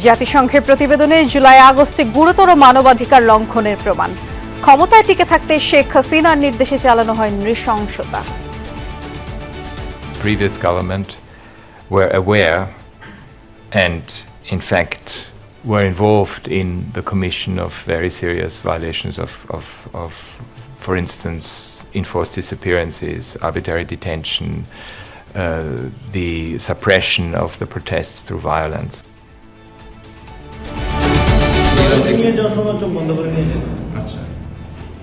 জাতিসংঘের প্রতিবেদনে জুলাই আগস্টে গুরুতর মানবাধিকার লঙ্ঘনের প্রমাণ। ক্ষমতায় টিকে থাকতে শেখ হাসিনার নির্দেশে চালানো হয় নৃশংসতা। Previous government were aware and in fact were involved in the commission of very serious violations of for instance, enforced disappearances, arbitrary detention, the suppression of the protests through violence.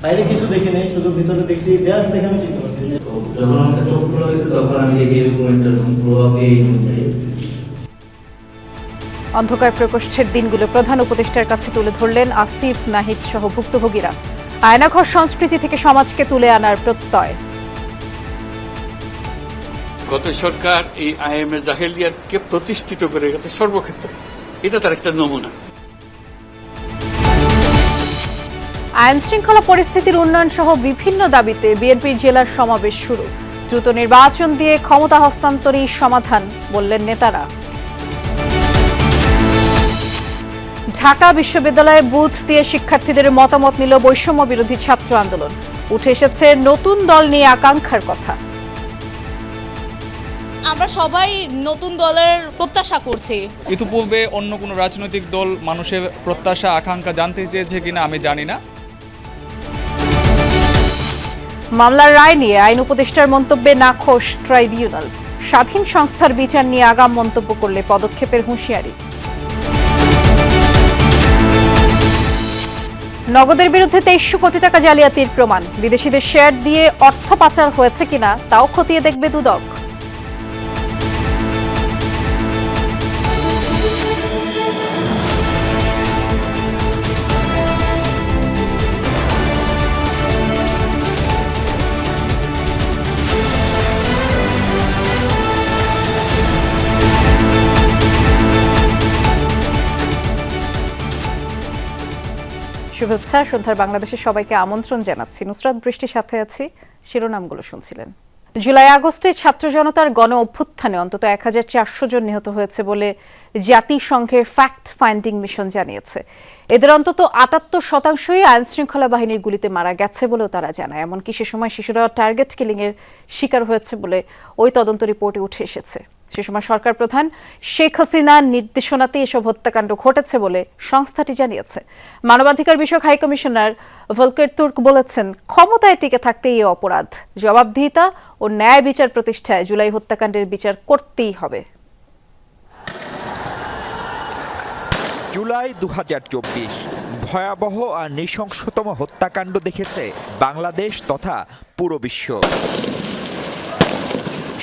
বাইরে কিছু দেখি নাই, শুধু ভিতরে দেখছি, দেয়াল দেখে আমি চিন্তা করছি। যখন আমাকে চোখ খোলা হয়েছে তখন আমি দেখি এরকম একটা প্রভাবে অন্ধকার প্রকোষ্ঠের দিনগুলো প্রধান উপদেষ্টার কাছে তুলে ধরলেন আসিফ নাহিদ সহ ভুক্তভোগীরা। আয়নাঘর সংস্কৃতি থেকে সমাজকে তুলে আনার প্রত্যয়। গত সরকার এই আইএমএ জাহেলিয়াতকে প্রতিষ্ঠিত করে গেছে সর্বক্ষেত্রে, এটা তার একটা নমুনা। আইন শৃঙ্খলা পরিস্থিতির উন্নয়ন সহ বিভিন্ন দাবিতে বিএনপির জেলার সমাবেশ শুরু। দ্রুত নির্বাচন দিয়ে ক্ষমতা হস্তান্তরই সমাধান বললেন নেতারা। ঢাকা বিশ্ববিদ্যালয়ে বুথ দিয়ে শিক্ষার্থীদের মতামত নিল বৈষম্য বিরোধী ছাত্র আন্দোলন। উঠে এসেছে নতুন দল নিয়ে আকাঙ্ক্ষার কথা। আমরা সবাই নতুন দলের প্রত্যাশা করছি। ইতিপূর্বে অন্য কোনো রাজনৈতিক দল মানুষের প্রত্যাশা আকাঙ্ক্ষা জানতে চেয়েছে কিনা আমি জানি না। মামলার রায় নিয়ে আইন উপদেষ্টার মন্তব্যে নাখোশ ট্রাইব্যুনাল। স্বাধীন সংস্থার বিচার নিয়ে আগাম মন্তব্য করলে পদক্ষেপের হুঁশিয়ারি। নগদের বিরুদ্ধে 2300 কোটি টাকা জালিয়াতির প্রমাণ। বিদেশিদের শেয়ার দিয়ে অর্থ পাচার হয়েছে কিনা তাও খতিয়ে দেখবে দুদক। শুভেচ্ছা। সন্ধ্যার বাংলাদেশের সবাইকে আমন্ত্রণ জানাচ্ছি। নুসরাত বৃষ্টির সাথে আছি। শিরোনামগুলো শুনছিলেন। জুলাই আগস্টে ছাত্র জনতার গণ অভ্যুত্থানে অন্তত 1400 জন নিহত হয়েছে বলে জাতিসংঘের ফ্যাক্ট ফাইন্ডিং মিশন জানিয়েছে। এদের অন্তত 78% আইন শৃঙ্খলা বাহিনীর গুলিতে মারা গেছে বলেও তারা জানায়। এমনকি সে সময় শিশুরা টার্গেট কিলিং এর শিকার হয়েছে বলে ওই তদন্ত রিপোর্টে উঠে এসেছে। সে সময় সরকার প্রধান শেখ হাসিনার নির্দেশনাতে এসব হত্যাকাণ্ড ঘটেছে বলে সংস্থাটি জানিয়েছে। মানবাধিকার বিষয়ক হাইকমিশনার ভলকের তুর্ক বলেছেন, ক্ষমতায় টিকে থাকতে এই অপরাধ, জবাবদিহিতা ও ন্যায় বিচার প্রতিষ্ঠায় জুলাই হত্যাকাণ্ডের বিচার করতেই হবে। জুলাই 2024 ভয়াবহ আর নৃশংসতম হত্যাকাণ্ড দেখেছে বাংলাদেশ তথা পুরো বিশ্ব।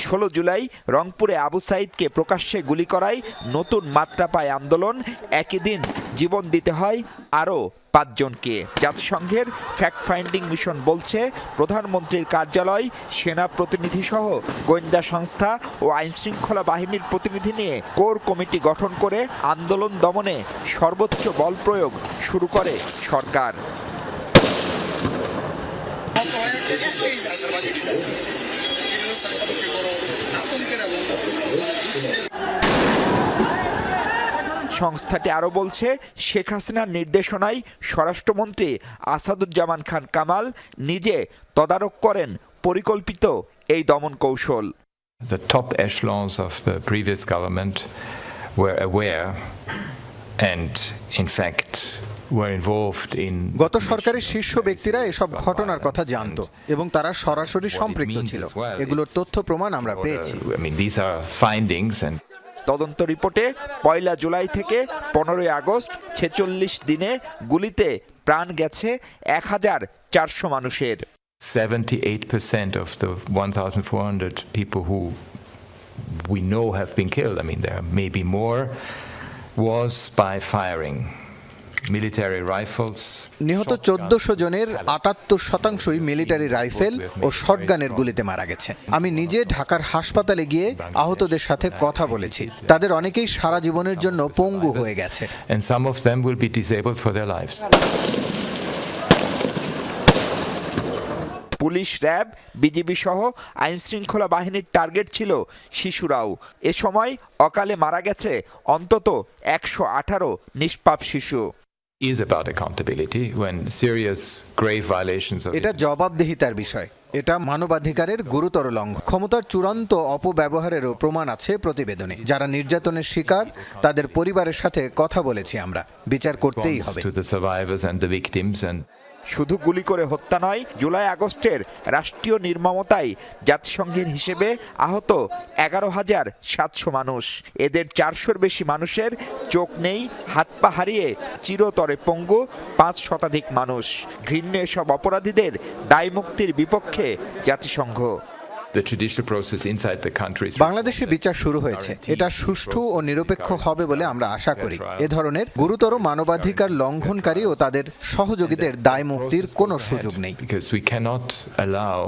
16 জুলাই রংপুরে আবু সাইদকে প্রকাশ্যে গুলি করায় নতুন মাত্রা পায় আন্দোলন। একই দিন জীবন দিতে হয় আরও 5 জনকে। জাতিসংঘের ফ্যাক্ট ফাইন্ডিং মিশন বলছে, প্রধানমন্ত্রীর কার্যালয়, সেনা প্রতিনিধি সহ গোয়েন্দা সংস্থা ও আইনশৃঙ্খলা বাহিনীর প্রতিনিধি নিয়ে কোর কমিটি গঠন করে আন্দোলন দমনে সর্বোচ্চ বল প্রয়োগ শুরু করে সরকার। সংস্থাটি আরও বলছে, শেখ হাসিনার নির্দেশনায় স্বরাষ্ট্রমন্ত্রী আসাদুজ্জামান খান কামাল নিজে তদারক করেন পরিকল্পিত এই দমন কৌশল। The top echelons of the previous government were aware and in fact were involved in গত সরকারের শীর্ষ ব্যক্তিরা এসব ঘটনার কথা জানত এবং তারা সরাসরি সম্পৃক্ত ছিল। এগুলোর তথ্য প্রমাণ আমরা পেয়েছি। These are findings and তদন্ত রিপোর্টে 1 জুলাই থেকে 15 আগস্ট 46 দিনে গুলিতে প্রাণ গেছে 1400 মানুষের। 78% of the 1,400 people who we know have been killed, there may be more, was by firing military rifles. নিহত 1400 জনের 78% মিলিটারি রাইফেল ও শটগানের গুলিতে মারা গেছে। আমি নিজে ঢাকার হাসপাতালে গিয়ে আহতদের সাথে কথা বলেছি। তাদের অনেকেই সারা জীবনের জন্য পঙ্গু হয়ে গেছে। And some of them will be disabled for their lives. Police, RAB, BGB সহ আইনশৃঙ্খলা বাহিনীর টার্গেট ছিল শিশুরাও। এ সময় অকালে মারা গেছে অন্তত 118 নিষ্পাপ শিশু। Is about accountability when serious grave violations of এটা জবাবদিহিতার বিষয়। এটা মানবাধিকারের গুরুতর লঙ্ঘন। ক্ষমতার চূড়ান্ত অপব্যবহারেরও প্রমাণ আছে প্রতিবেদনে। যারা নির্যাতনের শিকার তাদের পরিবারের সাথে কথা বলেছি আমরা। বিচার করতেই হবে। to the survivors and the victims and শুধু গুলি করে হত্যা নয়, জুলাই আগস্টের রাষ্ট্রীয় নির্মমতায় জাতিসংঘের হিসেবে আহত 11,700 মানুষ। এদের 400-র বেশি মানুষের চোখ নেই, হাত পা হারিয়ে চিরতরে পঙ্গু 5 শতাধিক মানুষ। ঘৃণ্য এসব অপরাধীদের দায় মুক্তির বিপক্ষে জাতিসংঘ। the judicial process inside the country. বাংলাদেশে বিচার শুরু হয়েছে। এটা সুষ্ঠু ও নিরপেক্ষ হবে বলে আমরা আশা করি। এ ধরনের গুরুতর মানবাধিকার লঙ্ঘনকারী ও তাদের সহযোগীদের দায় মুক্তির কোনো সুযোগ নেই। Because we cannot allow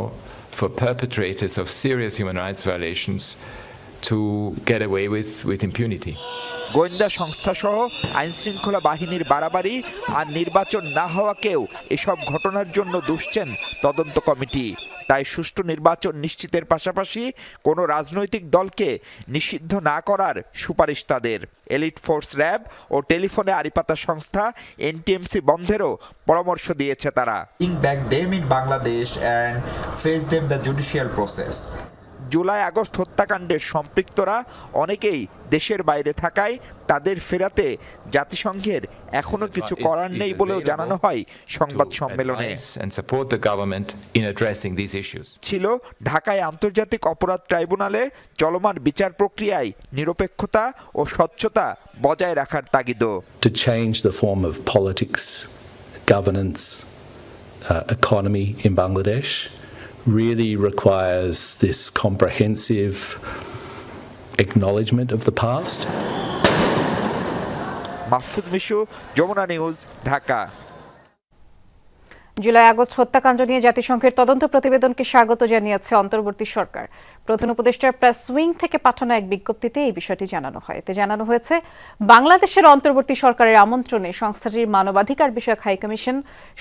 for perpetrators of serious human rights violations to get away with impunity. গোয়েন্দা সংস্থা সহ আইনশৃঙ্খলা বাহিনীর বাড়াবাড়ি আর নির্বাচন না হওয়াকেও এসব ঘটনার জন্য দুষছেন তদন্ত কমিটি। তাই সুষ্ঠু নির্বাচন নিশ্চিতের পাশাপাশি কোনো রাজনৈতিক দলকে নিষিদ্ধ না করার সুপারিশ তাদের। এলিট ফোর্স, র্যাব ও টেলিফোনে আড়িপাতা সংস্থা এনটিএমসি বন্ধেরও পরামর্শ দিয়েছে তারা। Back them in Bangladesh and face them the judicial process. July August হত্যাকাণ্ডের সম্পৃক্তরা অনেকেই দেশের বাইরে থাকায় তাদের ফেরাতে জাতিসংঘের এখনো কিছু করার নেই বলেও জানানো হয় সংবাদ সম্মেলনে। ছিল ঢাকায় আন্তর্জাতিক অপরাধ ট্রাইব্যুনালে চলমান বিচার প্রক্রিয়ায় নিরপেক্ষতা ও স্বচ্ছতা বজায় রাখার তাগিদও। To change the form of politics, governance, economy in Bangladesh really requires this comprehensive acknowledgement of the past. Mahfuz Mishu, Jamuna news, Dhaka. July August হত্যাকাণ্ড নিয়ে জাতিসংঘের তদন্ত প্রতিবেদনকে স্বাগত জানিয়েছে অন্তর্বর্তী সরকার। প্রধান উপদেষ্টার প্রেস উইং থেকে পাঠানো এক বিজ্ঞপ্তিতে এই বিষয়টি জানানো হয়। এতে জানানো হয়েছে, বাংলাদেশের অন্তর্বর্তী সরকারের আমন্ত্রণে সংস্থাটির মানবাধিকার বিষয়ক হাইকমিশন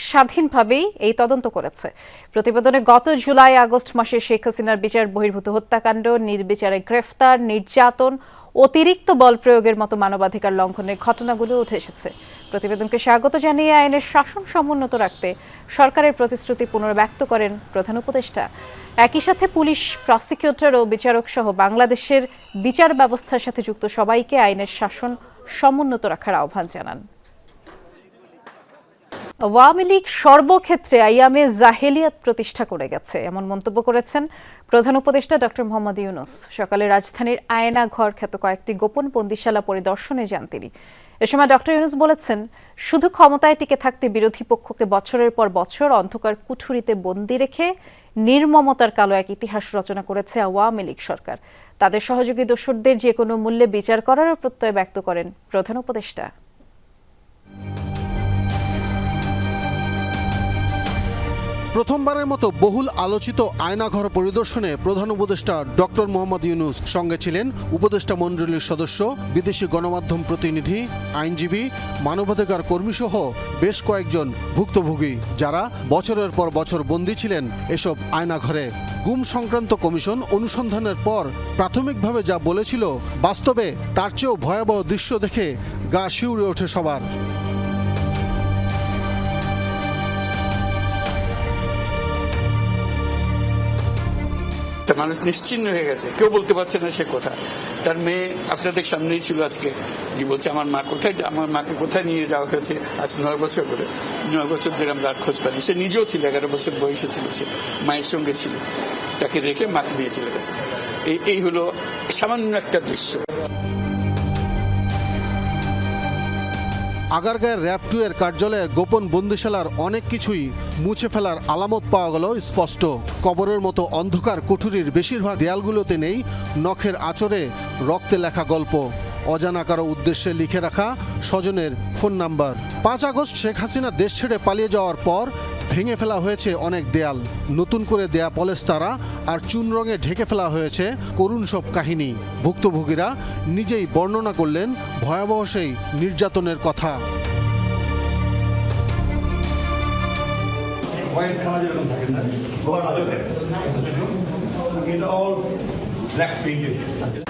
স্বাধীনভাবেই এই তদন্ত করেছে। প্রতিবেদনে গত জুলাই আগস্ট মাসে শেখ হাসিনার বিচার বহির্ভূত হত্যাকাণ্ড, নির্বিচারে গ্রেফতার, নির্যাতন, অতিরিক্ত বল প্রয়োগের মতো মানবাধিকার লঙ্ঘনের ঘটনাগুলো উঠে এসেছে। প্রতিবেদনকে স্বাগত জানিয়ে আইনের শাসন সমুন্নত রাখতে সরকারের প্রতিশ্রুতি পুনর্ব্যক্ত করেন প্রধান উপদেষ্টা। একই সাথে পুলিশ, প্রসিকিউটর ও বিচারক সহ বাংলাদেশের বিচার ব্যবস্থার সাথে যুক্ত সবাইকে আইনের শাসন সমুন্নত রাখার আহ্বান জানান। আওয়ামী লীগ সর্বক্ষেত্রে আইয়ামে জাহেলিয়াত প্রতিষ্ঠা করে গেছে, এমন মন্তব্য করেছেন প্রধান উপদেষ্টা ডক্টর মোহাম্মদ ইউনূস। সকালে রাজধানীর আয়না ঘর খ্যাত কয়েকটি গোপন বন্দিশালা পরিদর্শনে যান তিনি। এ সময় ডক্টর ইউনূস বলেছেন, শুধু ক্ষমতায় টিকে থাকতে বিরোধী পক্ষকে বছরের পর বছর অন্ধকার কুঠুরিতে বন্দী রেখে নির্মমতার কালো এক ইতিহাস রচনা করেছে আওয়ামী লীগ সরকার। তাদের সহযোগী দোসরদের যে কোনো মূল্যে বিচার করারও প্রত্যয় ব্যক্ত করেন প্রধান উপদেষ্টা। প্রথমবারের মতো বহুল আলোচিত আয়নাঘর পরিদর্শনে প্রধান উপদেষ্টা ডক্টর মোহাম্মদ ইউনূস। সঙ্গে ছিলেন উপদেষ্টা মণ্ডলীর সদস্য, বিদেশি গণমাধ্যম প্রতিনিধি, আইনজীবী, মানবাধিকার কর্মীসহ বেশ কয়েকজন ভুক্তভোগী, যারা বছরের পর বছর বন্দী ছিলেন এসব আয়নাঘরে। গুম সংক্রান্ত কমিশন অনুসন্ধানের পর প্রাথমিকভাবে যা বলেছিল, বাস্তবে তার চেয়েও ভয়াবহ দৃশ্য দেখে গা শিউরে ওঠে সবার। মানুষ নিশ্চিন্ন হয়ে গেছে, কেউ বলতে পারছে না সে কথা। তার মেয়ে আপনাদের সামনেই ছিল আজকে, যে বলছে আমার মাকে কোথায় নিয়ে যাওয়া হয়েছে। আজ 9 বছর ধরে, 9 বছর ধরে আমরা আর খোঁজ পাইনি। সে নিজেও ছিল, 11 বছর বয়সে ছিল, সে মায়ের সঙ্গে ছিল, তাকে রেখে মাকে নিয়ে চলে গেছে। এই হলো সামান্য একটা দৃশ্য। আগারগাঁয়ের র্যাব 2 এর কার্যালয়ের গোপন বন্দিশালার অনেক কিছুই মুছে ফেলার আলামত পাওয়া গেল স্পষ্ট। কবরের মতো অন্ধকার কুঠুরির বেশিরভাগ দেয়ালগুলোতে নেই নখের আঁচড়ে রক্তে লেখা গল্প, অজানা কারো উদ্দেশ্যে লিখে রাখা স্বজনের phone number. 5 August Sheikh Hasina দেশ ছেড়ে পালিয়ে যাওয়ার পর ভেঙে ফেলা হয়েছে অনেক দেয়াল, নতুন করে দেয়া পলেস্তারা আর চুন রঙে ঢেকে ফেলা হয়েছে করুণ সব কাহিনী। ভুক্তভোগীরা নিজেই বর্ণনা করলেন ভয়াবহ সেই নির্যাতনের কথা। হোয়াইট খানা যেরকম থাকে না গোয়া রাজকে এটা অল ব্ল্যাক পেইন্টেড।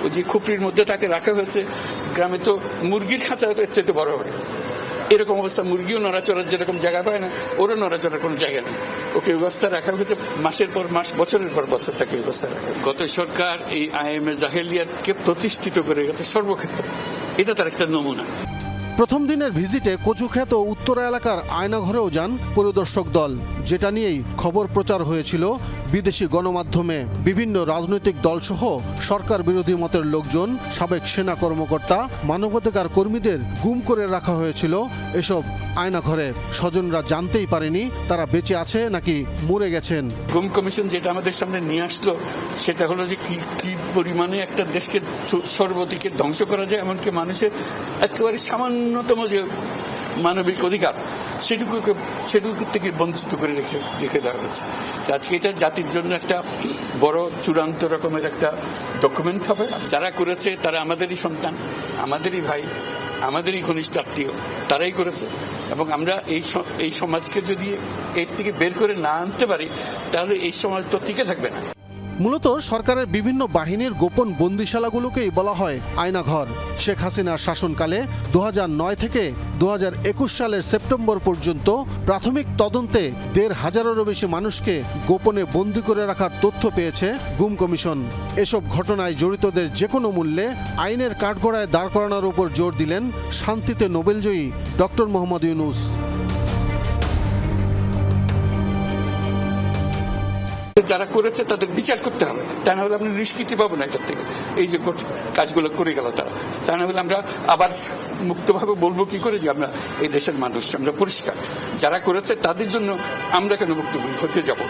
ওই যে খুপড়ির মধ্যে তাকে রাখা হয়েছে, গ্রামে তো মুরগির খাঁচা চেয়ে বড় হয়, এরকম অবস্থা মুরগিও নড়াচড়ার যেরকম জায়গা পায় না, ওরও নড়াচড়ার কোনো জায়গা নেই। ওকে ব্যবস্থা রাখা হয়েছে মাসের পর মাস, বছরের পর বছর তাকে ব্যবস্থা রাখা। গত সরকার এই আইএমএ জাহেলিয়াতকে প্রতিষ্ঠিত করে গেছে সর্বক্ষেত্রে, এটা তার একটা নমুনা। প্রথম দিনের ভিজিটে কচুক্ষেত ও উত্তরা এলাকার আয়নাঘরেও যান পরিদর্শক দল, যেটা নিয়েই খবর প্রচার হয়েছিল বিদেশি গণমাধ্যমে। বিভিন্ন রাজনৈতিক দলসহ সরকার বিরোধী মতের লোকজন, সাবেক সেনা কর্মকর্তা, মানবাধিকার কর্মীদের গুম করে রাখা হয়েছিল এসব আয়নাঘরে। স্বজনরা জানতেই পারেনি তারা বেঁচে আছে নাকি মরে গেছেন। গুম কমিশন যেটা আমাদের সামনে নিয়ে আসলো সেটা হলো যে কি পরিমাণে একটা দেশকে সর্বদিকে ধ্বংস করা যায়, এমনকি মানুষের একেবারে সামান্যতম যে মানবিক অধিকার সেটুকু থেকে বঞ্চিত করে রেখে দেওয়া হয়েছে। আজকে এটা জাতির জন্য একটা বড় চূড়ান্ত রকমের একটা ডকুমেন্ট হবে। যারা করেছে তারা আমাদেরই সন্তান, আমাদেরই ভাই, আমাদেরই ঘনিষ্ঠ আত্মীয়, তারাই করেছে। এবং আমরা এই সমাজকে যদি এর থেকে বের করে না আনতে পারি তাহলে এই সমাজ তো টিকে থাকবে না। মূলত সরকারের বিভিন্ন বাহিনীর গোপন বন্দিশালাগুলোকেই বলা হয় আয়নাঘর। শেখ হাসিনার শাসনকালে 2009 থেকে 2021 সালের সেপ্টেম্বর পর্যন্ত প্রাথমিক তদন্তে 1,500-এরও বেশি মানুষকে গোপনে বন্দী করে রাখার তথ্য পেয়েছে গুম কমিশন। এসব ঘটনায় জড়িতদের যে কোনো মূল্যে আইনের কাঠগড়ায় দাঁড় করানোর উপর জোর দিলেন শান্তিতে নোবেলজয়ী ডক্টর মোহাম্মদ ইউনূস। যারা করেছে তাদের বিচার করতে হবে, তা না হলে আমরা নিষ্কৃতি পাবো না এটার থেকে। এই যে কাজগুলো করে গেল তারা, তা না হলে আমরা আবার মুক্তভাবে বলবো কি করে যে আমরা এই দেশের মানুষ, আমরা পরিষ্কার। যারা করেছে তাদের জন্য আমরা কেন মুক্ত হতে যাব?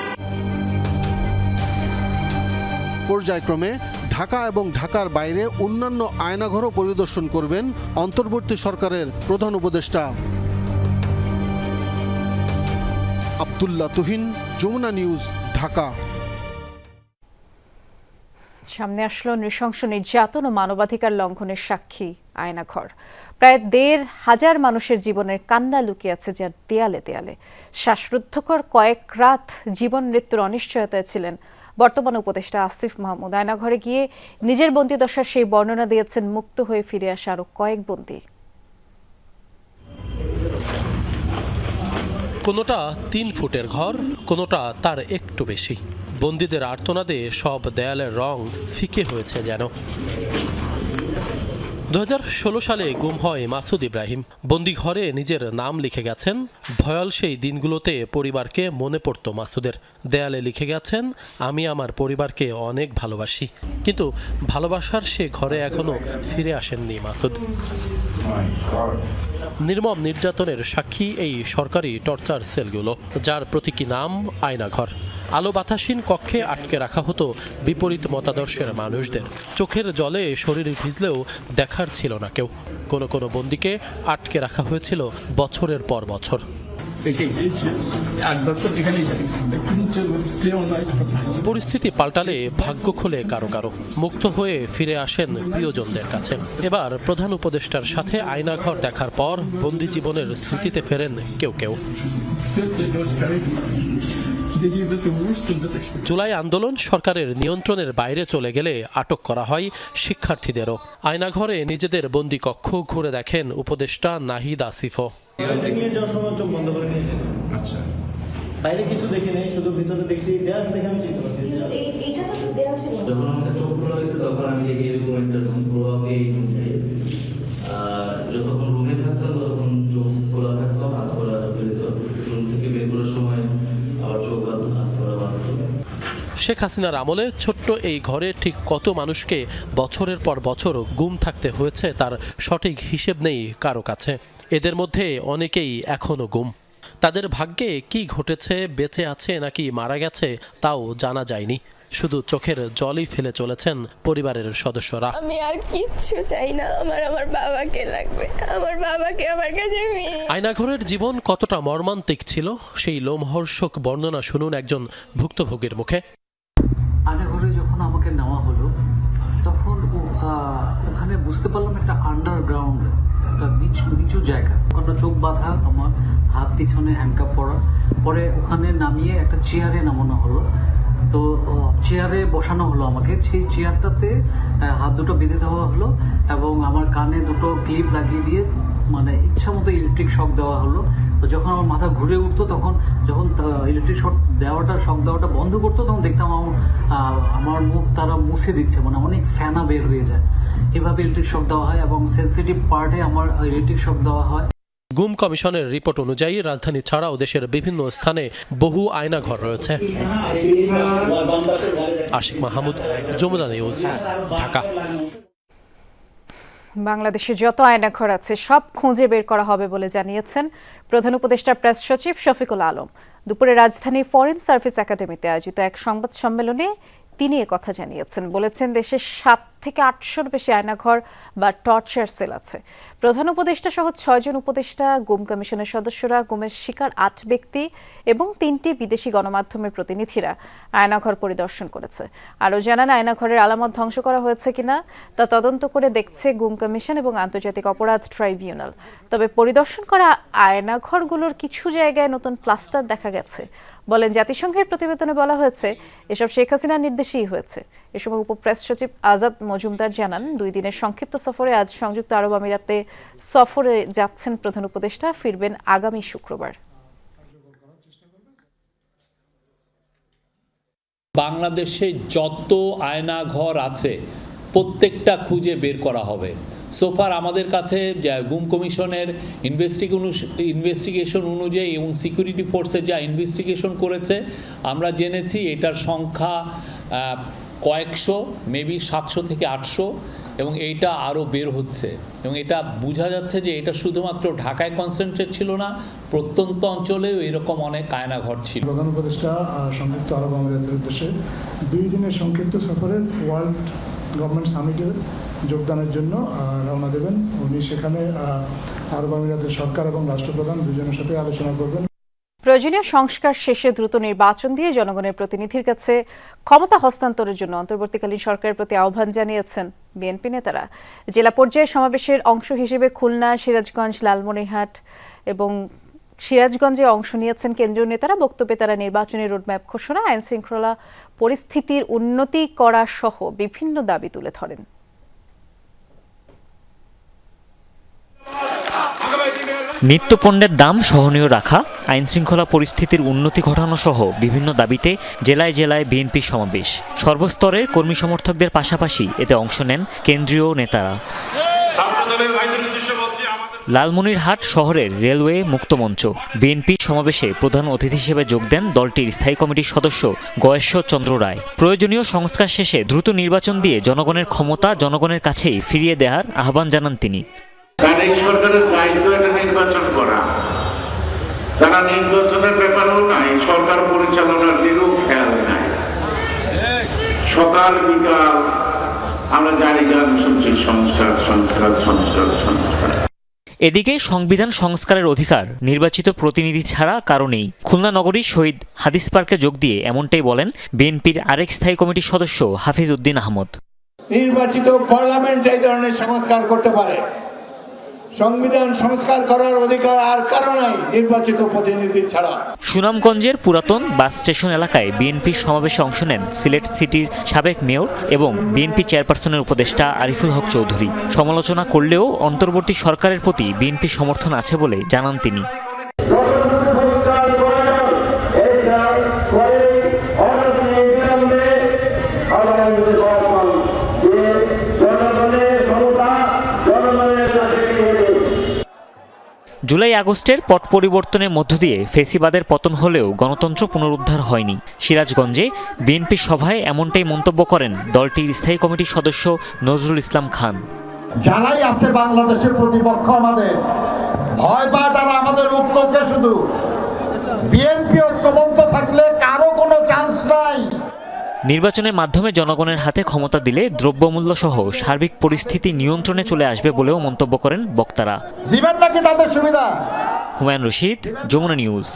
পর্যায়ক্রমে ঢাকা এবং ঢাকার বাইরে অন্যান্য আয়নাঘরও পরিদর্শন করবেন অন্তর্বর্তী সরকারের প্রধান উপদেষ্টা। আব্দুল্লাহ তুহিন, যমুনা নিউজ, ঢাকা। সামনে আসলো নৃশংস নির্যাতন ও মানবাধিকার লঙ্ঘনের সাক্ষী আয়নাঘর। প্রায় 1,500 মানুষের জীবনের কান্না লুকিয়ে আছে যার দেয়ালে দেয়ালে। শ্বাসরুদ্ধকর কয়েক রাত জীবন মৃত্যুর অনিশ্চয়তায় ছিলেন বর্তমান উপদেষ্টা আসিফ মাহমুদ। আয়নাঘরে গিয়ে নিজের বন্দিদশার সেই বর্ণনা দিয়েছেন মুক্ত হয়ে ফিরে আসা আরো কয়েক বন্দী। কোনোটা 3 ফুটের ঘর, কোনোটা তার একটু বেশি। বন্দীদের আর্তনাদে সব দেয়ালের রং ফিকে হয়েছে যেন। 2016 সালে গুম হয় মাসুদ ইব্রাহিম। বন্দি ঘরে নিজের নাম লিখে গেছেন। ভয়াল সেই দিনগুলোতে পরিবারকে মনে পড়ত মাসুদের। দেয়ালে লিখে গেছেন, আমি আমার পরিবারকে অনেক ভালোবাসি। কিন্তু ভালোবাসার সে ঘরে এখনো ফিরে আসেননি মাসুদ। নির্মম নির্যাতনের সাক্ষী এই সরকারি টর্চার সেলগুলো, যার প্রতীকী নাম আয়নাঘর। আলো বাতাসহীন কক্ষে আটকে রাখা হতো বিপরীত মতাদর্শের মানুষদের। চোখের জলে শরীর ভিজলেও দেখার ছিল না কেউ। কোনো কোনো বন্দীকে আটকে রাখা হয়েছিল বছরের পর বছর। পরিস্থিতি পাল্টালে ভাগ্য খোলে কারো কারো। মুক্ত হয়ে ফিরে আসেন প্রিয়জনদের কাছে। এবার প্রধান উপদেষ্টার সাথে আয়নাঘর দেখার পর বন্দি জীবনের স্মৃতিতে ফেরেন কেউ কেউ। জুলাই আন্দোলন সরকারের নিয়ন্ত্রণের বাইরে চলে গেলে আটক করা হয় শিক্ষার্থীদেরও। আয়নাঘরে নিজেদের বন্দি কক্ষ ঘুরে দেখেন উপদেষ্টা নাহিদ আসিফও। বাইরে কিছু দেখি নাই, শুধু ভিতরে দেখছি। দেয়াল দেখে আমি চিনতে পারছি। যখন আমাকে চোখ খোলা হয়েছে তখন আমি দেখি এরকম একটা প্রভাবে যতক্ষণ রুমে থাকতাম তখন চোখ খোলা থাকতো, হাত খোলা বেরোত। রুম থেকে বের করার সময় আবার চোখ হাত খোলা বাঁধত। শেখ হাসিনার আমলে ছোট্ট এই ঘরে ঠিক কত মানুষকে বছরের পর বছর গুম থাকতে হয়েছে তার সঠিক হিসেব নেই কারো কাছে। এদের মধ্যে অনেকেই এখনো গুম। তাদের ভাগ্যে কি ঘটেছে, বেঁচে আছে নাকি মারা গেছে তাও জানা যায়নি। শুধু চোখের জলই ফেলে চলেছেন পরিবারের সদস্যরা। আমি আর কিচ্ছু চাই না, আমার বাবাকে লাগবে, আমার বাবাকে আমার কাছে। আয়নাঘরের জীবন কতটা মর্মান্তিক ছিল সেই লোমহর্ষক বর্ণনা শুনুন একজন ভুক্তভোগীর মুখে। আয়নাঘরে যখন আমাকে নেওয়া হলো তখন ওখানে বুঝতে পারলাম একটা আন্ডারগ্রাউন্ড একটা নিচু জায়গা, ওখানে চোখ বাঁধা, আমার হাত পিছনে হ্যান্ডকাপ পরা, পরে ওখানে নামিয়ে একটা চেয়ারে নামানো হলো। তো চেয়ারে বসানো হলো আমাকে, সেই চেয়ারটাতে হাত দুটো বেঁধে দেওয়া হলো এবং আমার কানে দুটো ক্লিপ লাগিয়ে দিয়ে মানে ইচ্ছা মতো ইলেকট্রিক শক দেওয়া হলো। তো যখন আমার মাথা ঘুরে উঠতো, তখন যখন ইলেকট্রিক শক দেওয়াটা বন্ধ করতো, তখন দেখতাম আমার মুখ তারা মুছে দিচ্ছে, মানে অনেক ফেনা বের হয়ে যায়। এভাবে ইলেকট্রিক শক দেওয়া হয় এবং সেন্সিটিভ পার্টে আমার ইলেকট্রিক শক দেওয়া হয়। গুম কমিশনের রিপোর্ট অনুযায়ী রাজধানী ছাড়াও দেশের বিভিন্ন স্থানে বহু আয়নাঘর রয়েছে। আশিক মাহমুদ, যমুনা নিউজ, ঢাকা। বাংলাদেশে যত আয়নাঘর আছে সব খুঁজে বের করা হবে বলে জানিয়েছেন প্রধান উপদেষ্টা প্রেস সচিব শফিকুল আলম। দুপুরে রাজধানীর ফরেন সার্ভিস একাডেমিতে আয়োজিত এক সংবাদ সম্মেলনে তিনি কথা জানিয়েছেন। বলেছেন দেশে 7 থেকে 800-র বেশি আয়নাঘর বা টর্চার সেল আছে। প্রধান উপদেষ্টা সহ 6 জন উপদেষ্টা, গুম কমিশনের সদস্যরা, গুমের শিকার 8 ব্যক্তি এবং 3টি বিদেশি গণমাধ্যমের প্রতিনিধিরা আয়নাঘর পরিদর্শন করেছে। আরও জানান, আয়নাঘরের আলামত ধ্বংস করা হয়েছে কিনা তা তদন্ত করে দেখছে গুম কমিশন এবং আন্তর্জাতিক অপরাধ ট্রাইব্যুনাল। তবে পরিদর্শন করা আয়নাঘরগুলোর কিছু জায়গায় নতুন প্লাস্টার দেখা গেছে। বলেন, জাতিসংঘের প্রতিবেদনে বলা হয়েছে এসব শেখ হাসিনার নির্দেশেই হয়েছে। এ সময় উপপ্রেস সচিব আজাদ মজুমদার জানান, 2 দিনের সংক্ষিপ্ত সফরে আজ সংযুক্ত আরব আমিরাতে সফরে যাচ্ছেন প্রধান উপদেষ্টা, ফিরবেন আগামী শুক্রবার। বাংলাদেশে যত আয়নাঘর আছে প্রত্যেকটা খুঁজে বের করা হবে। সোফার আমাদের কাছে গুম কমিশনের ইনভেস্টিগেশন অনুযায়ী এবং সিকিউরিটি ফোর্সে যা ইনভেস্টিগেশন করেছে, আমরা জেনেছি এটার সংখ্যা কয়েকশো, মেবি 700 থেকে 800, এবং এইটা আরও বের হচ্ছে। এবং এটা বোঝা যাচ্ছে যে এটা শুধুমাত্র ঢাকায় কনসেন্ট্রেট ছিল না, প্রত্যন্ত অঞ্চলেও এরকম অনেক আয়নাঘর ছিল। প্রধান উপদেষ্টা সংযুক্ত আরব আমিরাতের উদ্দেশ্যে 2 দিনের সংক্ষিপ্ত সফরের ওয়ার্ল্ড গভর্নমেন্ট সামিটে যোগদানের জন্য রওনা দেবেন। উনি সেখানে আরব আমিরাতের সরকার এবং রাষ্ট্রপ্রধান দুজনের সাথে আলোচনা করবেন। প্রয়োজনীয় সংস্কার শেষে দ্রুত নির্বাচন দিয়ে জনগণের প্রতিনিধির কাছে ক্ষমতা হস্তান্তরের জন্য অন্তর্বর্তীকালীন সরকারের প্রতি আহ্বান জানিয়েছেন বিএনপি নেতারা। জেলা পর্যায়ে সমাবেশের অংশ হিসেবে খুলনা, সিরাজগঞ্জ, লালমনিরহাট এবং সিরাজগঞ্জে অংশ নিয়েছেন কেন্দ্রীয় নেতারা। বক্তব্যে তারা নির্বাচনী রোডম্যাপ ঘোষণা, আইন শৃঙ্খলা পরিস্থিতির উন্নতি করা সহ বিভিন্ন দাবি তুলে ধরেন। নিত্যপণ্যের দাম সহনীয় রাখা, আইন শৃঙ্খলা পরিস্থিতির উন্নতি ঘটানো সহ বিভিন্ন দাবিতে জেলায় জেলায় বিএনপির সমাবেশ। সর্বস্তরের কর্মী সমর্থকদের পাশাপাশি এতে অংশ নেন কেন্দ্রীয় নেতারা। লালমনিরহাট শহরের রেলওয়ে মুক্তমঞ্চ বিএনপি সমাবেশে প্রধান অতিথি হিসেবে যোগ দেন দলটির স্থায়ী কমিটির সদস্য গয়েশ্বর চন্দ্র রায়। প্রয়োজনীয় সংস্কার শেষে দ্রুত নির্বাচন দিয়ে জনগণের ক্ষমতা জনগণের কাছেই ফিরিয়ে দেওয়ার আহ্বান জানান তিনি। সরকারের দায়িত্ব এটা নির্বাচন করা, তারা নির্বাচনের ব্যাপারেও নাই, সরকার পরিচালনার দিকেও খেয়াল নাই। সকাল বিকাল আমরা জানি গান শুনছি সংস্কার সংস্কার সংস্কার সংস্কার। এদিকে সংবিধান সংস্কারের অধিকার নির্বাচিত প্রতিনিধি ছাড়া কারো নেই। খুলনা নগরীর শহীদ হাদিস পার্কে যোগ দিয়ে এমনটাই বলেন বিএনপির আরেক স্থায়ী কমিটির সদস্য হাফিজ উদ্দিন আহমদ। নির্বাচিত পার্লামেন্ট এই ধরনের সংস্কার করতে পারে, সংবিধান সংস্কার করার অধিকার আর কারো নাই নির্বাচিত প্রতিনিধি ছাড়া। সুনামগঞ্জের পুরাতন বাস স্টেশন এলাকায় বিএনপির সমাবেশে অংশ নেন সিলেট সিটির সাবেক মেয়র এবং বিএনপি চেয়ারপারসনের উপদেষ্টা আরিফুল হক চৌধুরী। সমালোচনা করলেও অন্তর্বর্তী সরকারের প্রতি বিএনপির সমর্থন আছে বলে জানান তিনি। জুলাই আগস্টের পট পরিবর্তনের মধ্য দিয়ে ফেসিবাদের পতন হলেও গণতন্ত্র পুনরুদ্ধার হয়নি। সিরাজগঞ্জে বিএনপি সভায় এমনটাই মন্তব্য করেন দলটির স্থায়ী কমিটির সদস্য নজরুল ইসলাম খান। যারাই আছে বাংলাদেশের প্রতিপক্ষ আমাদের ভয় পায়, তারা আমাদের ঐক্যকে শুধু বিএনপি ঐক্যবদ্ধ থাকলে কারো কোনো চান্স নাই। নির্বাচনের মাধ্যমে জনগণের হাতে ক্ষমতা দিলে দ্রব্যমূল্য সহ সার্বিক পরিস্থিতি নিয়ন্ত্রণে চলে আসবে বলেও মন্তব্য করেন বক্তারা। দিবেন নাকি তাদের সুবিধা? হুমায়ুন রশিদ, যমুনা নিউজ।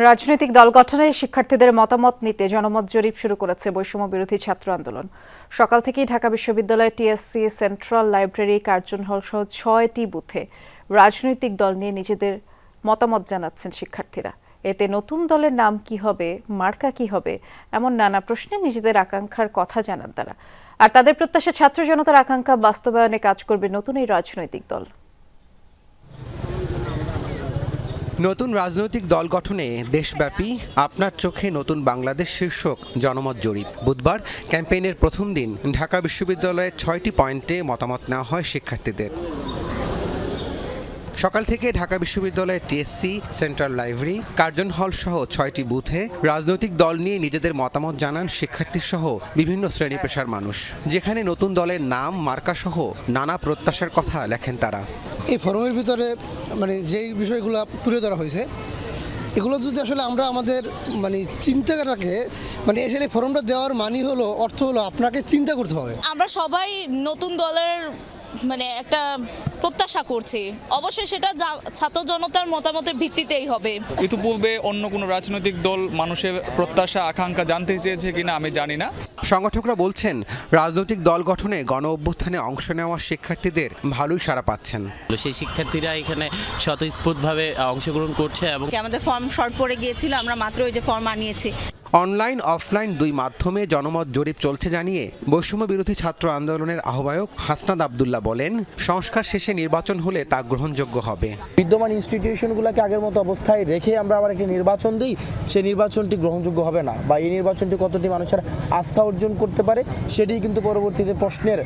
রাজনৈতিক দল গঠনে শিক্ষার্থীদের মতামত নিতে জনমত জরিপ শুরু করেছে বৈষম্য বিরোধী ছাত্র আন্দোলন। সকাল থেকেই ঢাকা বিশ্ববিদ্যালয়, টিএসসি, সেন্ট্রাল লাইব্রেরি, কার্জন হল সহ 6টি বুথে রাজনৈতিক দল নিয়ে নিজেদের মতামত জানাচ্ছেন শিক্ষার্থীরা। এতে নতুন দলের নাম কি হবে, মার্কা কি হবে, এমন নানা প্রশ্নে নিজেদের আকাঙ্ক্ষার কথা জানান তারা। আর তাদের প্রত্যাশা, ছাত্র জনতার আকাঙ্ক্ষা বাস্তবায়নে কাজ করবে নতুন এই রাজনৈতিক দল। নতুন রাজনৈতিক দল গঠনে দেশব্যাপী আপনার চোখে নতুন বাংলাদেশ শীর্ষক জনমত জরিপ। বুধবার ক্যাম্পেইনের প্রথম দিন ঢাকা বিশ্ববিদ্যালয়ের 6টি পয়েন্টে মতামত নেওয়া হয় শিক্ষার্থীদের। সকাল থেকে ঢাকা বিশ্ববিদ্যালয়ের টিএসসি, সেন্ট্রাল লাইব্রেরি, কার্জন হল সহ 6টি বুথে রাজনৈতিক দল নিয়ে নিজেদের মতামত জানান শিক্ষার্থী সহ বিভিন্ন শ্রেণী পেশার মানুষ, যেখানে নতুন দলের নাম, মার্কা সহ নানা প্রত্যাশার কথা লেখেন তারা। এই ফরমের ভিতরে যেই বিষয়গুলো তুলে ধরা হয়েছে, এগুলো যদি আসলে আমরা আমাদের চিন্তাটাকে আসলে ফর্মটা দেওয়ার অর্থ হলো আপনাকে চিন্তা করতে হবে। আমরা সবাই নতুন দলের একটা প্রত্যাশা করছি, অবশ্যই সেটা ছাত্র জনতার মতামতের ভিত্তিতেই হবে। ইতিপূর্বে অন্য কোনো রাজনৈতিক দল মানুষের প্রত্যাশা আকাঙ্ক্ষা জানতে চেয়েছে কিনা আমি জানি না। সংগঠকরা বলছেন, রাজনৈতিক দল গঠনে গণ অভ্যুত্থানে অংশ নেওয়া শিক্ষার্থীদের ভালোই সাড়া পাচ্ছেন। সেই শিক্ষার্থীরা এখানে স্বতঃস্ফূর্তভাবে অংশগ্রহণ করছে এবং আমাদের ফর্ম শর্ট পড়ে গিয়েছিল, আমরা মাত্র ওই যে ফর্ম আনিয়েছি। অনলাইন, অফলাইন দুই মাধ্যমে জনমত জরিপ চলছে জানিয়ে বৈষম্য বিরোধী ছাত্র আন্দোলনের আহ্বায়ক হাসনাত আব্দুল্লাহ বলেন, সংস্কার শেষে নির্বাচন হলে তা গ্রহণযোগ্য হবে। বিদ্যমান ইনস্টিটিউশনগুলোকে আগের মতো অবস্থায় রেখে আমরা আবার একটি নির্বাচন দিই, সেই নির্বাচনটি গ্রহণযোগ্য হবে না, বা এই নির্বাচনটি কতটি মানুষের আস্থা অর্জন করতে পারে সেটি কিন্তু পরবর্তীতে প্রশ্নের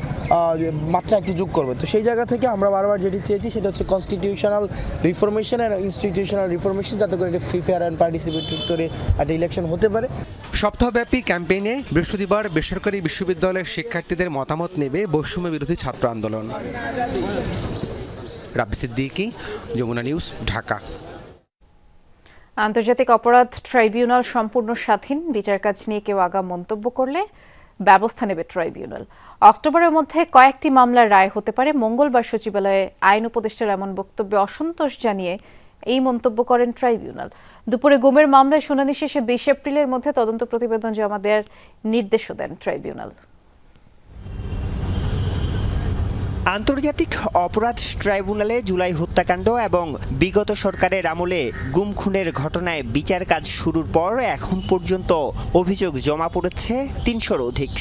মাত্রা একটু যোগ করবে। তো সেই জায়গা থেকে আমরা বারবার যেটি চেয়েছি সেটা হচ্ছে কনস্টিটিউশনাল রিফরমেশন আর ইনস্টিটিউশনাল রিফরমেশন, যাতে করে একটি ফ্রি, ফেয়ার অ্যান্ড পার্টিসিপেটরি একটা ইলেকশন হতে পারে। সপ্তাহব্যাপী ক্যাম্পেইনে বৃহস্পতিবার বেসরকারি বিশ্ববিদ্যালয়ের শিক্ষার্থীদের মতামত নেবে বৈষম্য বিরোধী ছাত্র আন্দোলন। রাব্বি সিদ্দিকী, যমুনা নিউজ, ঢাকা। আন্তর্জাতিক অপরাধ ট্রাইব্যুনাল সম্পূর্ণ স্বাধীন, বিচার কাজ নিয়ে কেউ আগাম মন্তব্য করলে ব্যবস্থা নেবে ট্রাইব্যুনাল। অক্টোবরের মধ্যে কয়েকটি মামলার রায় হতে পারে। মঙ্গলবার সচিবালয়ে আইন উপদেষ্টার এমন বক্তব্যে অসন্তোষ জানিয়ে এই মন্তব্য করেন ট্রাইব্যুনাল। দুপুরে গুমের মামলায় শুনানি শেষে 20 এপ্রিলের মধ্যে তদন্ত প্রতিবেদন জমা দেওয়ার নির্দেশও দেন ট্রাইব্যুনাল। আন্তর্জাতিক অপরাধ ট্রাইব্যুনালে জুলাই হত্যাকাণ্ড এবং বিগত সরকারের আমলে গুম খুনের ঘটনায় বিচার কাজ শুরুর পর এখন পর্যন্ত অভিযোগ জমা পড়েছে 300-র অধিক।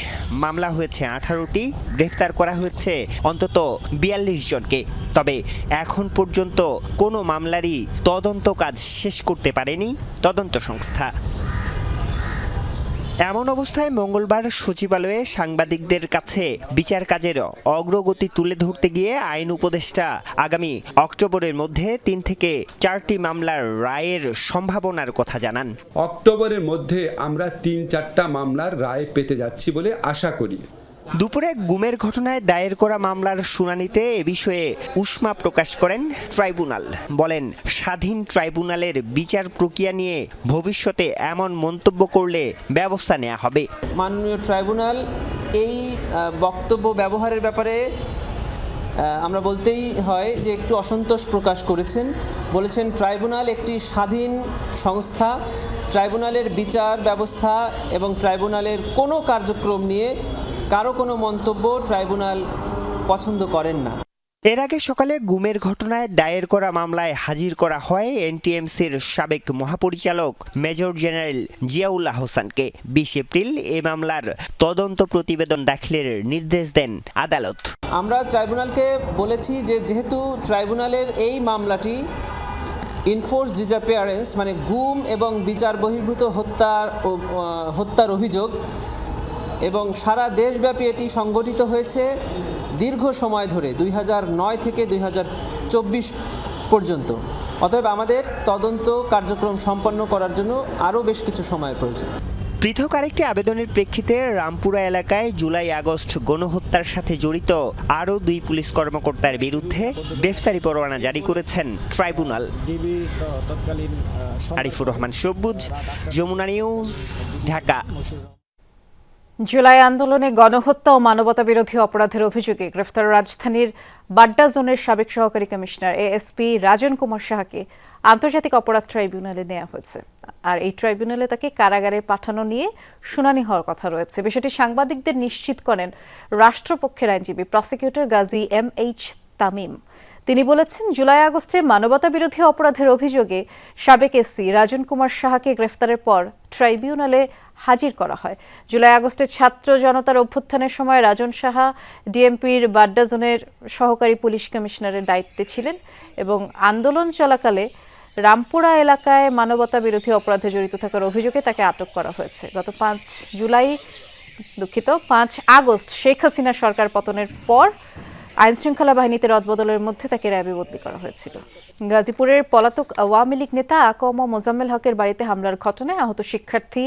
মামলা হয়েছে 18টি, গ্রেফতার করা হয়েছে অন্তত 42 জনকে। তবে এখন পর্যন্ত কোনো মামলারই তদন্ত কাজ শেষ করতে পারেনি তদন্ত সংস্থা। এমন অবস্থায় মঙ্গলবার সচিবালয়ে সাংবাদিকদের কাছে বিচার কাজের অগ্রগতি তুলে ধরতে গিয়ে আইন উপদেষ্টা আগামী অক্টোবরের মধ্যে 3 থেকে 4টি মামলার রায়ের সম্ভাবনার কথা জানান। অক্টোবরের মধ্যে আমরা 3-4টা মামলার রায় পেতে যাচ্ছি বলে আশা করি। দুপুরে গুমের ঘটনায় দায়ের করা মামলার শুনানিতে এ বিষয়ে উষ্মা প্রকাশ করেন ট্রাইব্যুনাল। বলেন, স্বাধীন ট্রাইব্যুনালের বিচার প্রক্রিয়া নিয়ে ভবিষ্যতে এমন মন্তব্য করলে ব্যবস্থা নেওয়া হবে। মাননীয় ট্রাইব্যুনাল এই বক্তব্য ব্যবহারের ব্যাপারে আমরা বলতেই হয় যে একটু অসন্তোষ প্রকাশ করেছেন। বলেছেন, ট্রাইব্যুনাল একটি স্বাধীন সংস্থা, ট্রাইব্যুনালের বিচার ব্যবস্থা এবং ট্রাইব্যুনালের কোনো কার্যক্রম নিয়ে কারো কোনো মন্তব্য ট্রাইব্যুনাল পছন্দ করেন না। এর আগে সকালে গুমের ঘটনায় দায়ের করা মামলায় হাজির করা হয় এনটিএমসির সাবেক মহাপরিচালক মেজর জেনারেল জিয়াউল আহসানকে। 20 এপ্রিল এ মামলার তদন্ত প্রতিবেদন দাখিলের নির্দেশ দেন আদালত। আমরা ট্রাইব্যুনালকে বলেছি যে যেহেতু ট্রাইব্যুনালের এই মামলাটি ইনফোর্স ডিসঅ্যাপিয়ারেন্স গুম এবং বিচার বহির্ভূত হত্যার অভিযোগ এবং সারা দেশব্যাপী এটি সংগঠিত হয়েছে দীর্ঘ সময় ধরে, 2009 থেকে 2024 পর্যন্ত। অতএব আমাদের তদন্ত কার্যক্রম সম্পন্ন করার জন্য আরও বেশ কিছু সময় প্রয়োজন। পৃথক আরেকটি আবেদনের প্রেক্ষিতে রামপুরা এলাকায় জুলাই-আগস্ট গণহত্যার সাথে জড়িত আরও 2 পুলিশ কর্মকর্তার বিরুদ্ধে গ্রেফতারি পরোয়ানা জারি করেছেন ট্রাইব্যুনাল। আরিফুর রহমান সবুজ, যমুনা নিউজ, ঢাকা। জুলাই আন্দোলনে গণহত্যা ও মানবতা বিরোধী অপরাধের অভিযোগে গ্রেফতার রাজধানীর বাড্ডা জোনের সাবেক সহকারী কমিশনার এএসপি রাজন কুমার সাহাকে আন্তর্জাতিক অপরাধ ট্রাইব্যুনালে নেওয়া হয়েছে। আর এই ট্রাইব্যুনালে তাকে কারাগারে পাঠানো নিয়ে শুনানি হওয়ার কথা রয়েছে। বিষয়টি সাংবাদিকদের নিশ্চিত করেন রাষ্ট্রপক্ষের আইনজীবী প্রসিকিউটর গাজী MH তামিম। তিনি বলেছেন, জুলাই আগস্টে মানবতা বিরোধী অপরাধের অভিযোগে সাবেক এসসি রাজন কুমার সাহাকে গ্রেফতারের পর ট্রাইব্যুনালে হাজির করা হয়। জুলাই আগস্টে ছাত্র জনতার অভ্যুত্থানের সময় রাজন সাহা ডিএমপির বাড্ডা জোনের সহকারী পুলিশ কমিশনারের দায়িত্বে ছিলেন এবং আন্দোলন চলাকালে রামপুরা এলাকায় মানবতা বিরোধী অপরাধে জড়িত থাকার অভিযোগে তাকে আটক করা হয়েছে। গত 5 আগস্ট শেখ হাসিনা সরকার পতনের পর আইনশৃঙ্খলা বাহিনীতে রদবদলের মধ্যে তাকে র্যাবে বদলি করা হয়েছিল। গাজীপুরের পলাতক আওয়ামী লীগ নেতা আকম মোজাম্মেল হকের বাড়িতে হামলার ঘটনায় আহত শিক্ষার্থী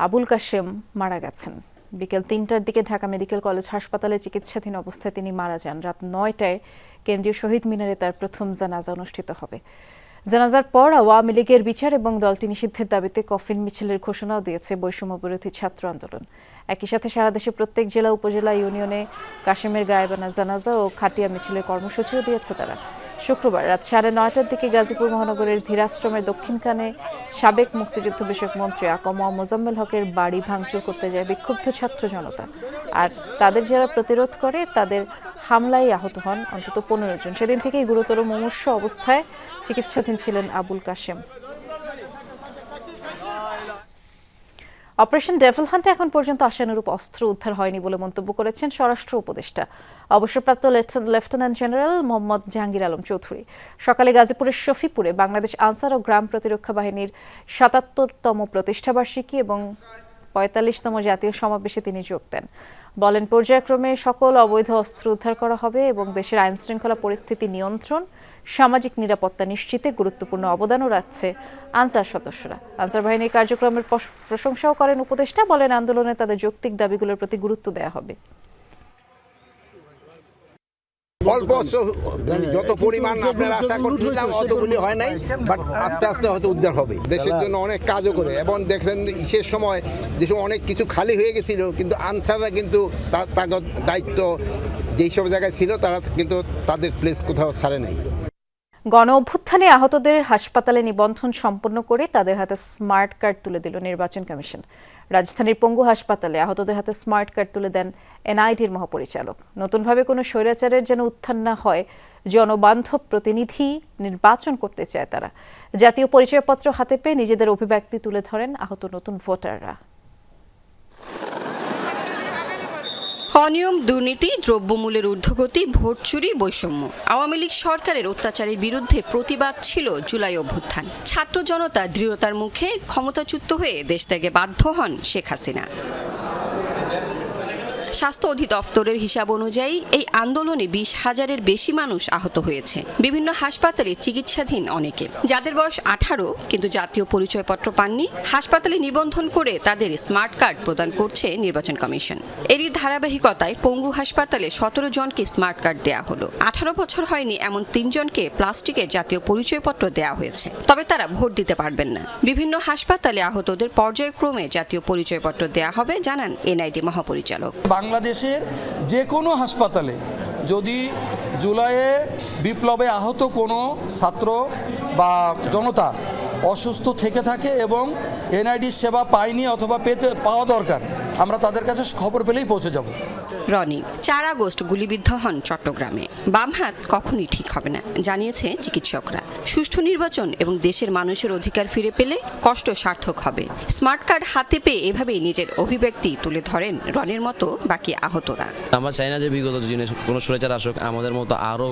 আবুল কাশেম মারা গেছেন। বিকেল 3টার দিকে ঢাকা মেডিকেল কলেজ হাসপাতালে চিকিৎসাধীন অবস্থায় তিনি মারা যান। রাত 9টায় কেন্দ্রীয় শহীদ মিনারে তার প্রথম জানাজা অনুষ্ঠিত হবে। জানাজার পর আওয়ামী লীগের বিচার এবং দলটি নিষিদ্ধের দাবিতে কফিন মিছিলের ঘোষণাও দিয়েছে বৈষম্য বিরোধী ছাত্র আন্দোলন। একই সাথে সারা দেশে প্রত্যেক জেলা উপজেলা ইউনিয়নে কাশেমের গায়েবানা জানাজা ও খাটিয়া মিছিলের কর্মসূচিও দিয়েছে তারা। শুক্রবার রাত 9:30টার দিকে গাজীপুর মহানগরের ধীরাশ্রমের দক্ষিণখানে সাবেক মুক্তিযুদ্ধ বিষয়ক মন্ত্রী আকম মোজাম্মেল হকের বাড়ি ভাঙচুর করতে যায় বিক্ষুব্ধ ছাত্র জনতা। আর তাদের যারা প্রতিরোধ করে তাদের হামলায় আহত হন অন্তত 15 জন। সেদিন থেকেই গুরুতর মুমূর্ষু অবস্থায় চিকিৎসাধীন ছিলেন আবুল কাশেম। অপারেশন ডেভিল হান্টে এখন পর্যন্ত আশানুরূপ অস্ত্র উদ্ধার হয়নি বলে মন্তব্য করেছেন স্বরাষ্ট্র উপদেষ্টা অবসরপ্রাপ্ত লেফটেন্যান্ট জেনারেল মোহাম্মদ জাহাঙ্গীর আলম চৌধুরী। সকালে গাজীপুরের শফিপুরে বাংলাদেশ আনসার ও গ্রাম প্রতিরক্ষা বাহিনীর 77তম প্রতিষ্ঠাবার্ষিকী এবং 45তম জাতীয় সমাবেশে তিনি যোগ দেন। বলেন, পর্যায়ক্রমে সকল অবৈধ অস্ত্র উদ্ধার করা হবে এবং দেশের আইনশৃঙ্খলা পরিস্থিতি নিয়ন্ত্রণ, সামাজিক নিরাপত্তা নিশ্চিতে গুরুত্বপূর্ণ অবদানও রাখছে আনসার সদস্যরা। আনসার বাহিনীর কার্যক্রমের প্রশংসাও করেন উপদেষ্টা। বলেন, আন্দোলনে তাদের যৌক্তিক দাবিগুলোর প্রতি গুরুত্ব দেওয়া হবে। অল্প যত পরিমাণ আপনারা আশা করছিলাম অতগুলি হয় নাই, বাট আস্তে আস্তে হয়তো উদ্ধার হবে। দেশের জন্য অনেক কাজও করে এবং দেখলেন ইসের সময় দেশে অনেক কিছু খালি হয়ে গেছিল, কিন্তু আনসাররা কিন্তু তার দায়িত্ব যেই সব জায়গায় ছিল তারা কিন্তু তাদের প্লেস কোথাও ছাড়ে নাই। গণ অভ্যুত্থানে আহতদের হাসপাতালে নিবন্ধন সম্পন্ন করে তাদের হাতে স্মার্ট কার্ড তুলে দিল নির্বাচন কমিশন। রাজধানীর পঙ্গু হাসপাতালে আহতদের হাতে স্মার্ট কার্ড তুলে দেন এনআইডির মহাপরিচালক। নতুনভাবে কোনো স্বৈরাচারের যেন উত্থান না হয়, জনবান্ধব প্রতিনিধি নির্বাচন করতে চায় তারা। জাতীয় পরিচয়পত্র হাতে পেয়ে নিজেদের অভিব্যক্তি তুলে ধরেন আহত নতুন ভোটাররা। অনিয়ম, দুর্নীতি, দ্রব্যমূল্যের ঊর্ধ্বগতি, ভোট চুরি, বৈষম্য, আওয়ামী লীগ সরকারের অত্যাচারের বিরুদ্ধে প্রতিবাদ ছিল জুলাই অভ্যুত্থান। ছাত্র জনতা দৃঢ়তার মুখে ক্ষমতাচ্যুত হয়ে দেশ ত্যাগে বাধ্য হন শেখ হাসিনা। স্বাস্থ্য অধিদপ্তরের হিসাব অনুযায়ী এই আন্দোলনে 20,000-এর বেশি মানুষ আহত হয়েছে। বিভিন্ন হাসপাতালে চিকিৎসাধীন অনেকে, যাদের বয়স 18 কিন্তু জাতীয় পরিচয়পত্র পাননি, হাসপাতালে নিবন্ধন করে তাদের স্মার্ট কার্ড প্রদান করছে নির্বাচন কমিশন। এরই ধারাবাহিকতায় পঙ্গু হাসপাতালে 17 জনকে স্মার্ট কার্ড দেয়া হলো। 18 বছর হয়নি এমন 3 জনকে প্লাস্টিকের জাতীয় পরিচয়পত্র দেয়া হয়েছে, তবে তারা ভোট দিতে পারবেন না। বিভিন্ন হাসপাতালে আহতদের পর্যায়ক্রমে জাতীয় পরিচয়পত্র দেয়া হবে, জানান এনআইডি মহাপরিচালক। বাংলাদেশের যে কোনো হাসপাতালে যদি জুলাইয়ে বিপ্লবে আহত কোনো ছাত্র বা জনতা অসুস্থ থেকে থাকে এবং এনআইডি সেবা পায়নি অথবা পাওয়া দরকার, আমরা তাদের কাছে খবর পেলেই পৌঁছে যাব। রনি 4 আগস্ট গুলিবিদ্ধ হন চট্টগ্রামে। বাম হাত কখনই ঠিক হবে না, জানিয়েছে চিকিৎসকরা। সুষ্ঠু নির্বাচন এবং দেশের মানুষের অধিকার ফিরে পেলে কষ্ট সার্থক হবে। স্মার্ট কার্ড হাতে পেয়ে এভাবেই নিজের অভিব্যক্তি তুলে ধরেন রনির মতো বাকি আহতরা। আমরা চাই না যে বিগত দিনে কোনো স্বৈরাচার আসুক, আমাদের মতো আরও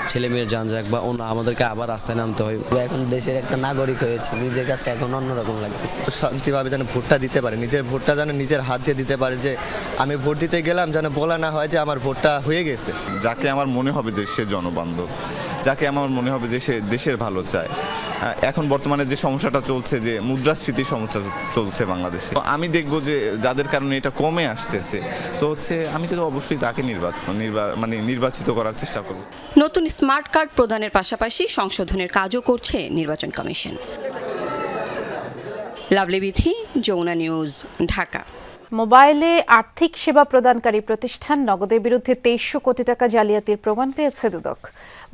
ছেলে মেয়ের যান যাক বা অন্য আমাদেরকে আবার রাস্তায় নামতে হয়। এখন দেশের একটা নাগরিক হয়েছে, নিজের কাছে এখন অন্যরকম লাগতেছে। শান্তিভাবে যেন ভোটটা দিতে পারে, নিজের ভোটটা যেন নিজের হাত দিয়ে দিতে পারে, যে আমি ভোট দিতে গেলাম যেন বলা না হয় যে আমার ভোটটা হয়ে গেছে। যাকে আমার মনে হবে যে সে জনবান্ধব, যাকে আমার মনে হবে যে সে দেশের ভালো চায়। এখন বর্তমানে যে সমস্যাটা চলছে, যে মুদ্রাস্ফীতির সমস্যা চলছে বাংলাদেশে, আমি দেখব যে যাদের কারণে এটা কমে আসতেছে, তো আমি তো অবশ্যই তাকে নির্বাচিত করার চেষ্টা করব। নতুন স্মার্ট কার্ড প্রদানের পাশাপাশি সংশোধনের কাজও করছে নির্বাচন কমিশন। লাভলি বিথি, যমুনা নিউজ, ঢাকা। মোবাইলে আর্থিক সেবা প্রদানকারী প্রতিষ্ঠান নগদের বিরুদ্ধে 2300 কোটি টাকা জালিয়াতির প্রমাণ পেয়েছে দুদক।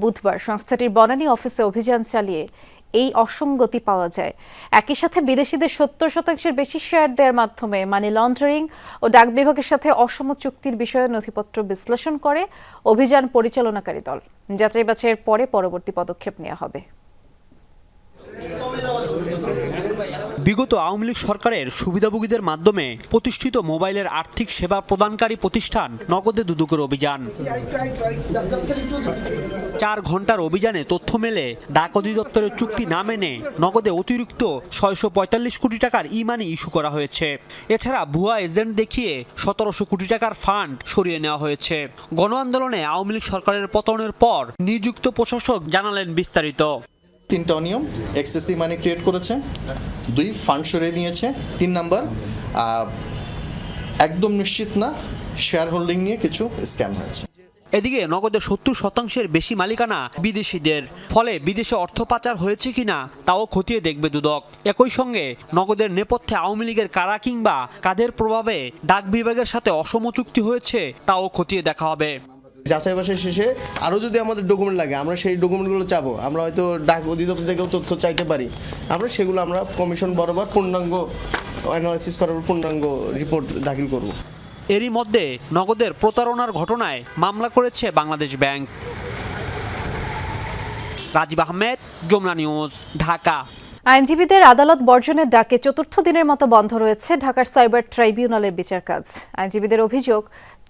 বুধবার সংস্থাটির বনানী অফিসে অভিযান চালিয়ে এই অসঙ্গতি পাওয়া যায়। একই সাথে বিদেশিদের 70% বেশি শেয়ার দেওয়ার মাধ্যমে মানি লন্ডারিং ও ডাক বিভাগের সাথে অসম চুক্তির বিষয়ে নথিপত্র বিশ্লেষণ করে অভিযান পরিচালনাকারী দল। যাচাই বাছাইয়ের পরে পরবর্তী পদক্ষেপ নেওয়া হবে। বিগত আওয়ামী লীগ সরকারের সুবিধাভোগীদের মাধ্যমে প্রতিষ্ঠিত মোবাইলের আর্থিক সেবা প্রদানকারী প্রতিষ্ঠান নগদে দুদকের অভিযান। 4 ঘন্টার অভিযানে তথ্য মেলে ডাক অধিদপ্তরের চুক্তি না মেনে নগদে অতিরিক্ত 645 কোটি টাকার ই-মানি ইস্যু করা হয়েছে। এছাড়া ভুয়া এজেন্ট দেখিয়ে 1700 কোটি টাকার ফান্ড সরিয়ে নেওয়া হয়েছে। গণ আন্দোলনে আওয়ামী লীগ সরকারের পতনের পর নিযুক্ত প্রশাসক জানালেন বিস্তারিত। 3টা অনিয়ম, এক্সেসিভ মানি ক্রিয়েট করেছে, 2 ফান্ড সরিয়ে নিয়েছে, 3 নাম্বার একদম নিশ্চিত না শেয়ার হোল্ডিং নিয়ে কিছু স্ক্যাম হয়েছে। এদিকে নগদে 70% বেশি মালিকানা বিদেশিদের, ফলে বিদেশে অর্থ পাচার হয়েছে কিনা তাও খতিয়ে দেখবে দুদক। একই সঙ্গে নগদের নেপথ্যে আওয়ামী লীগের কারা কিংবা কাদের প্রভাবে ডাক বিভাগের সাথে অসম চুক্তি হয়েছে তাও খতিয়ে দেখা হবে। যাচাই বাছাই শেষে আরও যদি আমাদের ডকুমেন্ট লাগে আমরা সেই ডকুমেন্টগুলো চাবো। আমরা হয়তো ডাক অধিদপ্তর থেকেও তথ্য চাইতে পারি, সেগুলো আমরা কমিশন বরাবর পূর্ণাঙ্গ অ্যানালাইসিস করার পূর্ণাঙ্গ রিপোর্ট দাখিল করব। এরই মধ্যে নগদের প্রতারণার ঘটনায় মামলা করেছে বাংলাদেশ ব্যাংক। রাজীব আহমেদ, যমুনা নিউজ, ঢাকা। আইনজীবীদের আদালত বর্জনের ডাকে 4র্থ দিনের মতো বন্ধ রয়েছে ঢাকার সাইবার ট্রাইব্যুনালের বিচার কাজ। আইনজীবীদের অভিযোগ,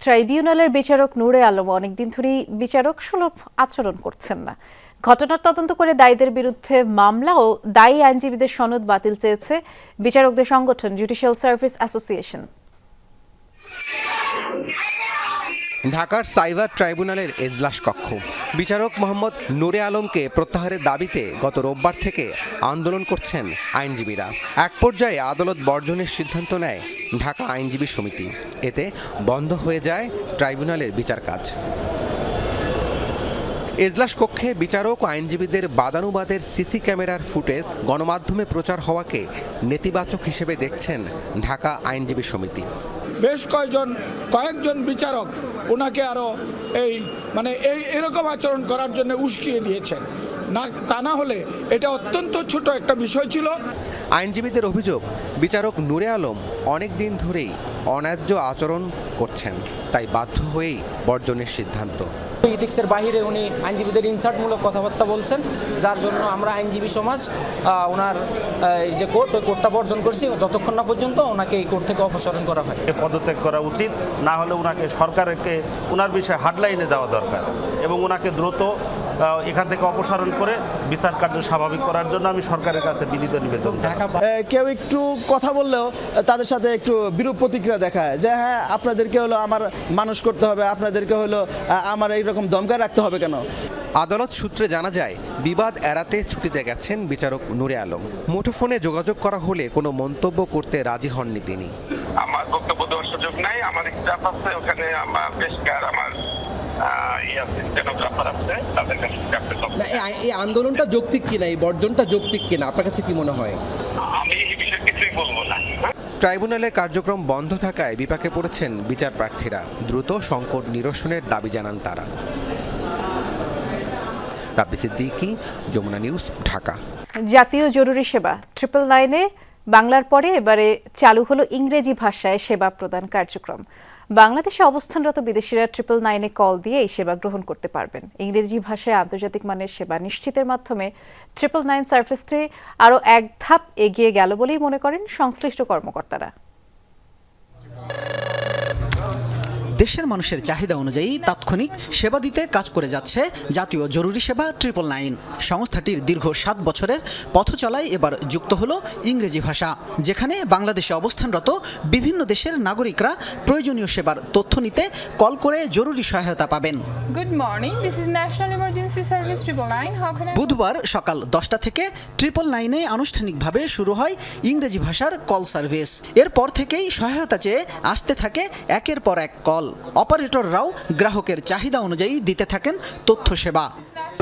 ট্রাইব্যুনালের বিচারক নূরে আলম অনেকদিন ধরেই বিচারক সুলভ আচরণ করছেন না। ঘটনার তদন্ত করে দায়ীদের বিরুদ্ধে মামলা ও দায়ী আইনজীবীদের সনদ বাতিল চেয়েছে বিচারকদের সংগঠন জুডিশিয়াল সার্ভিস অ্যাসোসিয়েশন। ঢাকার সাইবার ট্রাইব্যুনালের এজলাস কক্ষ বিচারক মোহাম্মদ নূরে আলমকে প্রত্যাহারের দাবিতে গত রোববার থেকে আন্দোলন করছেন আইনজীবীরা। এক পর্যায়ে আদালত বর্জনের সিদ্ধান্ত নেয় ঢাকা আইনজীবী সমিতি। এতে বন্ধ হয়ে যায় ট্রাইব্যুনালের বিচার কাজ। এজলাস কক্ষে বিচারক ও আইনজীবীদের বাদানুবাদের সিসি ক্যামেরার ফুটেজ গণমাধ্যমে প্রচার হওয়াকে নেতিবাচক হিসেবে দেখছেন ঢাকা আইনজীবী সমিতি। বেশ কয়েকজন বিচারক ওনাকে আরও এরকম আচরণ করার জন্য উস্কিয়ে দিয়েছেন। তা না হলে এটা অত্যন্ত ছোট একটা বিষয় ছিল। আইনজীবীদের অভিযোগ, বিচারক নূরে আলম অনেক দিন ধরেই অন্যায্য আচরণ করছেন, তাই বাধ্য হয়েই বর্জনের সিদ্ধান্ত। ইথিক্সের বাইরে উনি আইনজীবীদের ইনসার্টমূলক কথাবার্তা বলছেন, যার জন্য আমরা আইনজীবী সমাজ ওনার যে কোর্ট, ওই কোর্টটা বর্জন করছি যতক্ষণ না পর্যন্ত ওনাকে এই কোর্ট থেকে অপসারণ করা হয়। পদত্যাগ করা উচিত, না হলে ওনাকে সরকারকে ওনার বিষয়ে হার্ডলাইনে যাওয়া দরকার এবং ওনাকে দ্রুত এখান থেকে অপসারণ করে বিচার কার্য স্বাভাবিক করার জন্য আমি সরকারের কাছে বিনীত নিবেদন। কেউ একটু কথা বললেও তাদের সাথে একটু বিরূপ প্রতিক্রিয়া দেখায় যে হ্যাঁ আপনাদেরকে হলো আমার মানুষ করতে হবে, আপনাদেরকে হলো আমার এইরকম দমকা রাখতে হবে কেন। আদালত সূত্রে জানা যায়, বিবাদ এড়াতে ছুটিতে গেছেন বিচারক নূরে আলম। মুঠোফোনে যোগাযোগ করা হলে কোনো মন্তব্য করতে রাজি হননি তিনি। আমার বক্তব্য দেওয়ার সুযোগ নাই, আমার স্টাফ আছে ওখানে, আমার পেশকার, আমার এই আন্দোলনটা যৌক্তিক কিনা, এই বর্জনটা যৌক্তিক কিনা, আপনার কাছে কি মনে হয়? আমি এই বিষয়ে কিছুই বলবো না। ট্রাইব্যুনালের কার্যক্রম বন্ধ থাকায় বিপাকে পড়েছেন বিচার প্রার্থীরা। দ্রুত সংকট নিরসনের দাবি জানান তারা। রাব্বি সিদ্দিকী, যমুনা নিউজ, ঢাকা। জাতীয় জরুরি সেবা 999-এ বাংলার পরে এবারে চালু হলো ইংরেজি ভাষায় সেবা প্রদান কার্যক্রম। বাংলাদেশে অবস্থানরত বিদেশিরা 999-এ কল দিয়ে এই সেবা গ্রহণ করতে পারবেন। ইংরেজি ভাষায় আন্তর্জাতিক মানের সেবা নিশ্চিতের মাধ্যমে 999 সার্ভিসটি আরও এক ধাপ এগিয়ে গেল বলেই মনে করেন সংশ্লিষ্ট কর্মকর্তারা। দেশের মানুষের চাহিদা অনুযায়ী তাৎক্ষণিক সেবা দিতে কাজ করে যাচ্ছে জাতীয় জরুরি সেবা 999। সংস্থাটির দীর্ঘ 7 বছরের পথ চলায় এবার যুক্ত হলো ইংরেজি ভাষা, যেখানে বাংলাদেশে অবস্থানরত বিভিন্ন দেশের নাগরিকরা প্রয়োজনীয় সেবার তথ্য নিতে কল করে জরুরি সহায়তা পাবেন। Good morning, this is national emergency service 999। How can I? বুধবার সকাল 10টা থেকে 999-এ আনুষ্ঠানিকভাবে শুরু হয় ইংরেজি ভাষার কল সার্ভিস। এরপর থেকেই সহায়তা চেয়ে আসতে থাকে একের পর এক কল। অপারেটররাও গ্রাহকের চাহিদা অনুযায়ী দিতে থাকেন তথ্য সেবা।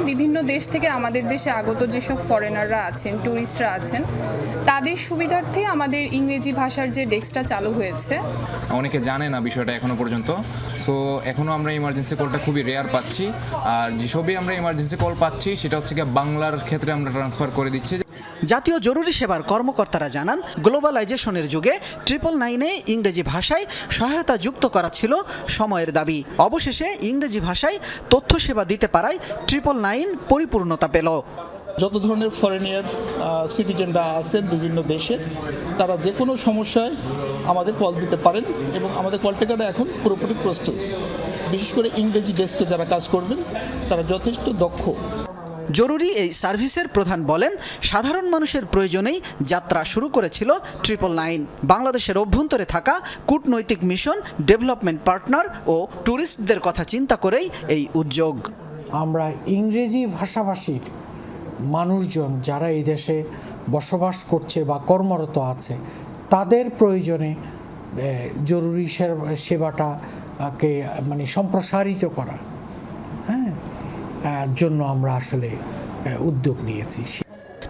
বিভিন্ন দেশ থেকে আমাদের দেশে আগত যেসব ফরেনাররা আছেন, ট্যুরিস্টরা আছেন, তাদের সুবিধার্থে আমাদের ইংরেজি ভাষার যে ডেস্কটা চালু হয়েছে। অনেকে জানে না বিষয়টা এখনো পর্যন্ত, সো এখনও আমরা ইমার্জেন্সি কলটা খুবই রেয়ার পাচ্ছি। আর যেসবই আমরা ইমার্জেন্সি কল পাচ্ছি সেটা হচ্ছে কি বাংলার ক্ষেত্রে আমরা ট্রান্সফার করে দিচ্ছি। জাতীয় জরুরি সেবার কর্মকর্তারা জানান, গ্লোবালাইজেশনের যুগে 999-এ ইংরেজি ভাষায় সহায়তা যুক্ত করা ছিল সময়ের দাবি। অবশেষে ইংরেজি ভাষায় তথ্য সেবা দিতে পারায় 999 পরিপূর্ণতা পেল। যত ধরনের ফরেনিয়ার সিটিজেনরা আছেন বিভিন্ন দেশের, তারা যে কোনো সমস্যায় আমাদের কল দিতে পারেন এবং আমাদের কল টেকাররা এখন পুরোপুরি প্রস্তুত। বিশেষ করে ইংরেজি ডেস্কে যারা কাজ করবেন তারা যথেষ্ট দক্ষ। জরুরি এই সার্ভিসের প্রধান বলেন, সাধারণ মানুষের প্রয়োজনেই যাত্রা শুরু করেছিল 999। বাংলাদেশের অভ্যন্তরে থাকা কূটনৈতিক মিশন, ডেভেলপমেন্ট পার্টনার ও ট্যুরিস্টদের কথা চিন্তা করেই এই উদ্যোগ। আমরা ইংরেজি ভাষাভাষীর মানুষজন যারা এই দেশে বসবাস করছে বা কর্মরত আছে, তাদের প্রয়োজনে জরুরি সেবাটাকে মানে সম্প্রসারিত করা জন্য আমরা আসলে উদ্যোগ নিয়েছি।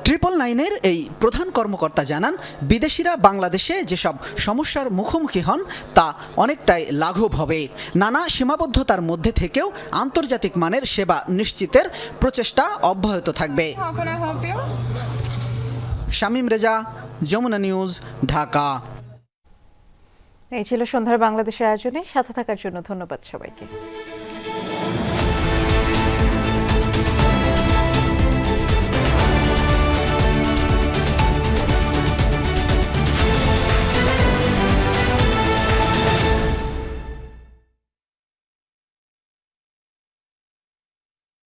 999-এর এই প্রধান কর্মকর্তা জানান, বিদেশিরা বাংলাদেশে যেসব সমস্যার মুখোমুখি হন তা অনেকটাই লাঘব হবে। নানা সীমাবদ্ধতার মধ্যে থেকেও আন্তর্জাতিক মানের সেবা নিশ্চিতের প্রচেষ্টা অব্যাহত থাকবে। শামীম রেজা, যমুনা নিউজ, ঢাকা। এই ছিল সন্ধ্যার বাংলাদেশের আয়োজনে সাথে থাকার জন্য ধন্যবাদ সবাইকে।